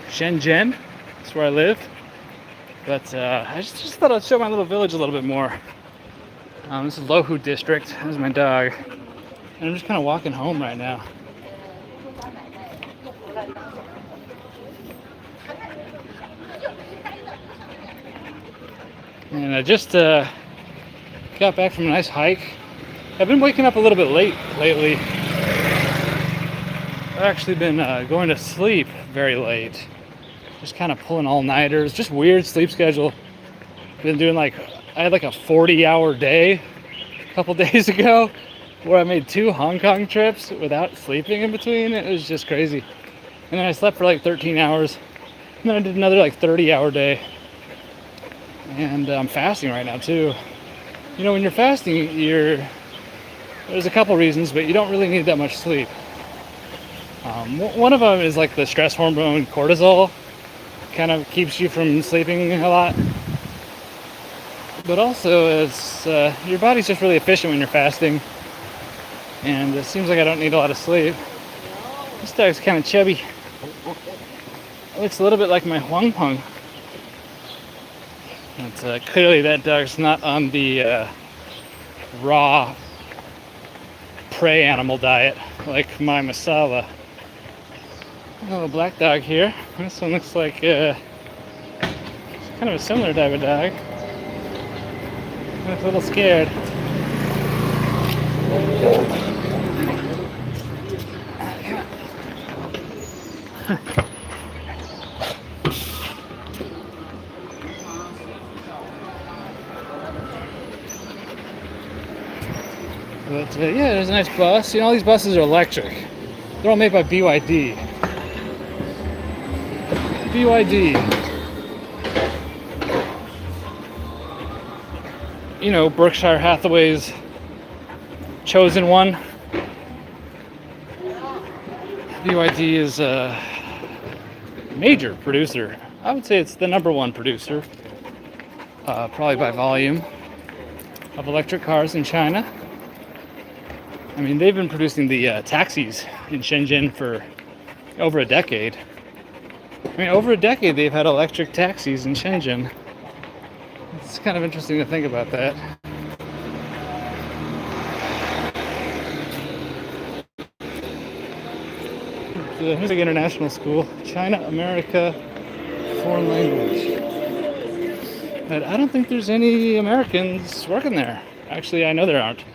Shenzhen. That's where I live. But I just thought I'd show my little village a little bit more. This is Lohu District. There's my dog. And I'm just kind of walking home right now. And I just got back from a nice hike. I've been waking up a little bit late lately. I've actually been going to sleep very late. Just kind of pulling all-nighters. Just weird sleep schedule. Been doing I had like a 40-hour day a couple days ago where I made 2 Hong Kong trips without sleeping in between. It was just crazy. And then I slept for like 13 hours. And then I did another 30-hour day. And I'm fasting right now too. You know, when you're fasting, there's a couple reasons, but you don't really need that much sleep. One of them is like the stress hormone cortisol kind of keeps you from sleeping a lot. But also, it's your body's just really efficient when you're fasting. And it seems like I don't need a lot of sleep. This dog's kind of chubby. It looks a little bit like my Huang Peng. But clearly that dog's not on the raw prey animal diet like my Masala. Oh, a black dog here. This one looks like kind of a similar type of dog. I'm a little scared. But yeah, there's a nice bus. You know, all these buses are electric. They're all made by BYD. BYD. You know, Berkshire Hathaway's chosen one. BYD is a major producer. I would say it's the #1 producer, probably by volume, of electric cars in China. I mean, they've been producing the taxis in Shenzhen for over a decade. I mean, over a decade they've had electric taxis in Shenzhen. It's kind of interesting to think about that. The Music International School, China, America, foreign language. But I don't think there's any Americans working there. Actually, I know there aren't.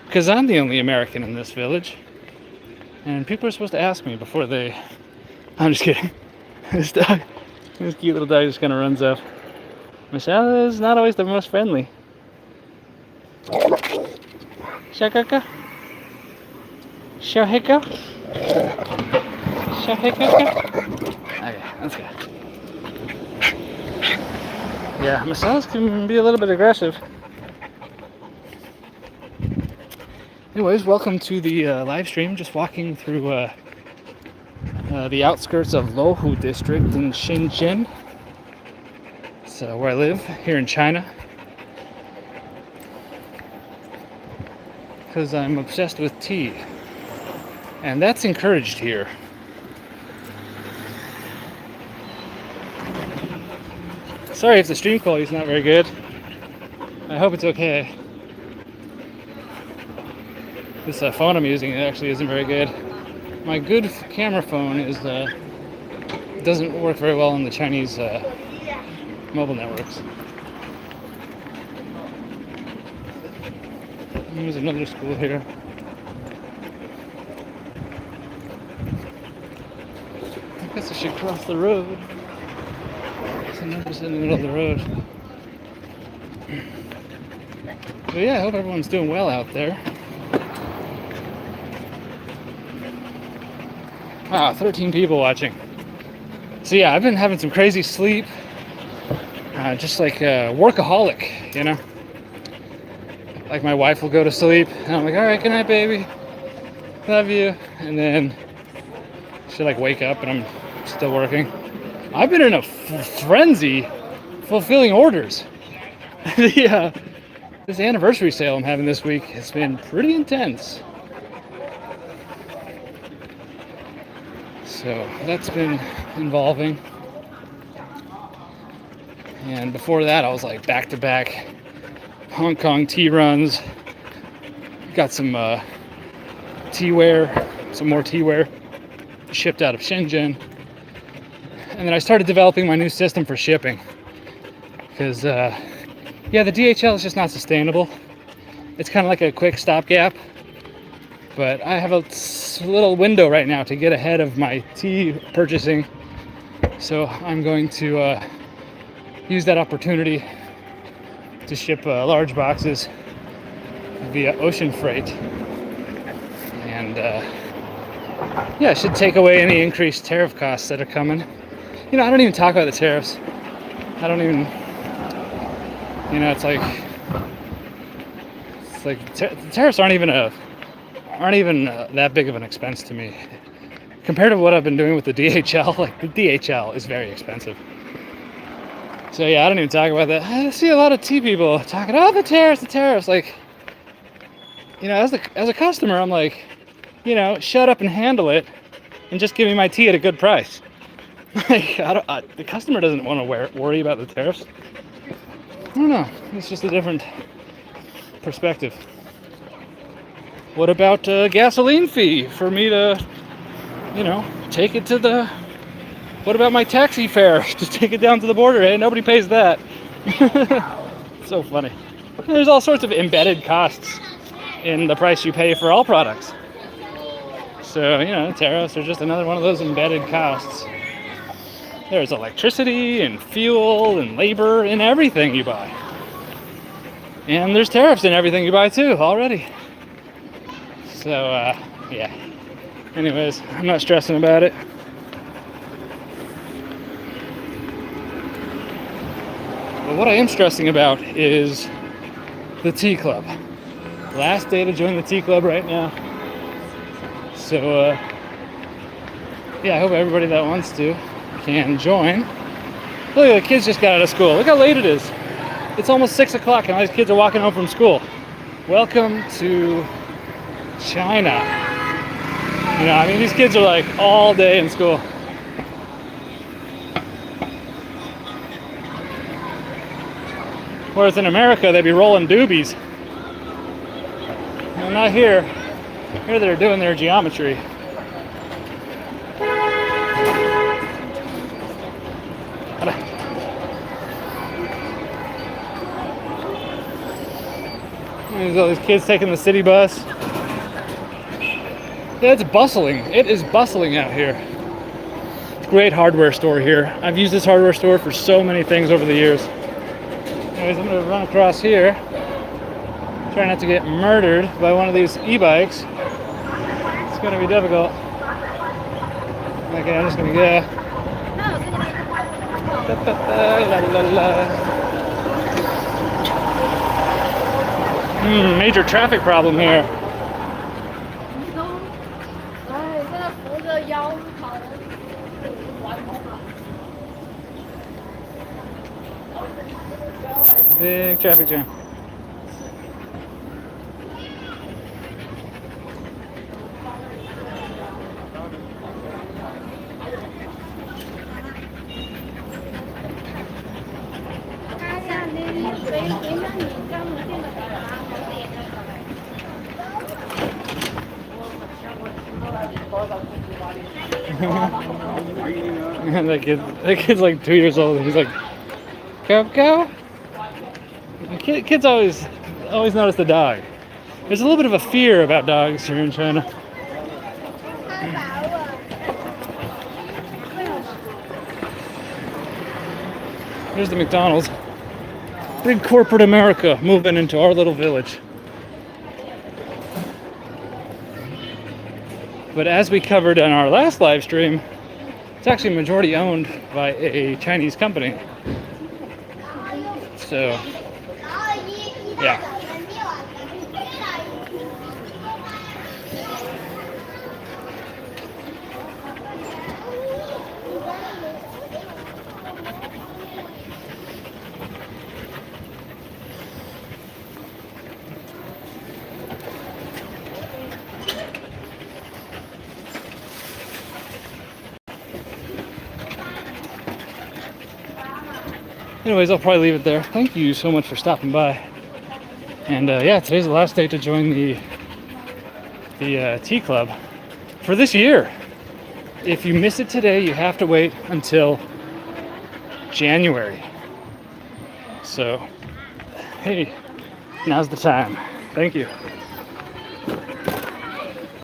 Because I'm the only American in this village. And people are supposed to ask me before they... I'm just kidding. This cute little dog just kind of runs up. Michelle is not always the most friendly. Shakaka? Shahika? Shahika? Okay, let's go. Yeah, Michelle can be a little bit aggressive. Anyways, welcome to the live stream. Just walking through the outskirts of Lohu District in Shenzhen. It's where I live, here in China. Because I'm obsessed with tea. And that's encouraged here. Sorry if the stream quality is not very good. I hope it's okay. This phone I'm using actually isn't very good. My good camera phone doesn't work very well on the Chinese mobile networks. There's another school here. I guess I should cross the road. I'm just in the middle of the road. But yeah, I hope everyone's doing well out there. Wow, 13 people watching. So yeah, I've been having some crazy sleep. Just like a workaholic, you know? Like my wife will go to sleep, and I'm like, alright, good night, baby. Love you. And then she'll wake up and I'm still working. I've been in a frenzy fulfilling orders. This anniversary sale I'm having this week has been pretty intense. So that's been involving. And before that, I was like back to back Hong Kong tea runs. Got some teaware, some more teaware shipped out of Shenzhen. And then I started developing my new system for shipping. Because, yeah, the DHL is just not sustainable. It's kind of like a quick stopgap. But I have a little window right now to get ahead of my tea purchasing. So I'm going to use that opportunity to ship large boxes via ocean freight. And yeah, it should take away any increased tariff costs that are coming. You know, I don't even talk about the tariffs. I don't even, you know, it's like the tariffs aren't even that big of an expense to me compared to what I've been doing with the DHL. Like, the DHL is very expensive. So yeah, I don't even talk about that. I see a lot of tea people talking, oh, the tariffs. Like, you know, as a customer, I'm like, you know, shut up and handle it, and just give me my tea at a good price. Like, the customer doesn't want to worry about the tariffs. I don't know. It's just a different perspective. What about gasoline fee for me to, you know, take it to the... What about my taxi fare? Just take it down to the border. Hey, nobody pays that. So funny. There's all sorts of embedded costs in the price you pay for all products. So, you know, tariffs are just another one of those embedded costs. There's electricity and fuel and labor in everything you buy. And there's tariffs in everything you buy too, already. So, yeah. Anyways, I'm not stressing about it. But what I am stressing about is the tea club. Last day to join the tea club right now. So, yeah, I hope everybody that wants to can join. Look, the kids just got out of school. Look how late it is. It's almost 6 o'clock and all these kids are walking home from school. Welcome to China. You know, I mean, these kids are like all day in school. Whereas in America, they'd be rolling doobies. No, not here. Here they're doing their geometry. There's all these kids taking the city bus. Yeah, it's bustling. It is bustling out here. Great hardware store here. I've used this hardware store for so many things over the years. Anyways, I'm going to run across here. Try not to get murdered by one of these e-bikes. It's going to be difficult. Okay, I'm just going to go. Major traffic problem here. Big traffic jam. that kid's like 2 years old. He's like, go. Kids always notice the dog. There's a little bit of a fear about dogs here in China. Here's the McDonald's. Big corporate America moving into our little village. But as we covered in our last live stream, it's actually majority owned by a Chinese company. So, yeah. Anyways, I'll probably leave it there. Thank you so much for stopping by. And yeah, today's the last day to join the Tea Club for this year. If you miss it today, you have to wait until January. So, hey, now's the time. Thank you.